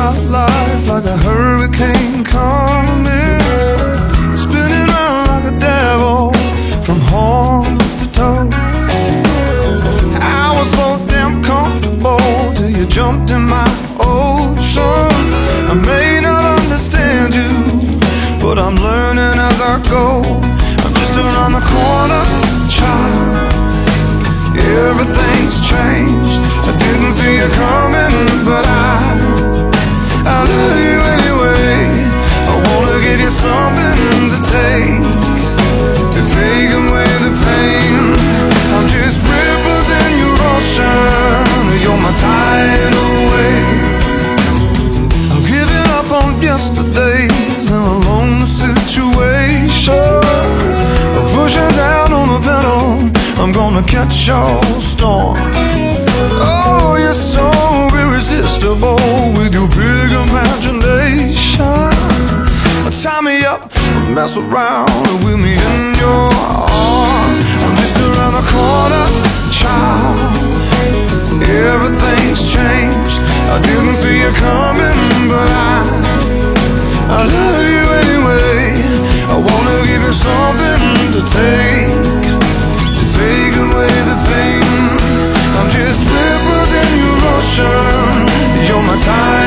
my life like a hurricane coming, spinning round like a devil from horns to toes. I was so damn comfortable till you jumped in my ocean. I may not understand you, but I'm learning as I go. I'm just around the corner, child. Everything's changed. I didn't see you coming, but I love you anyway. I wanna give you something to take away the pain. I'm just ripples in your ocean. You're my tidal wave. I'm giving up on yesterdays and a lonely situation. I'm pushing down on the pedal. I'm gonna catch your storm. Oh, you're so irresistible with your big imagination. Tie me up, mess around with me in your arms. I'm just around the corner, child. Everything's changed. I didn't see you coming, but I love you anyway. I wanna give you something to take away the pain. I'm just ripples in your ocean. You're my time.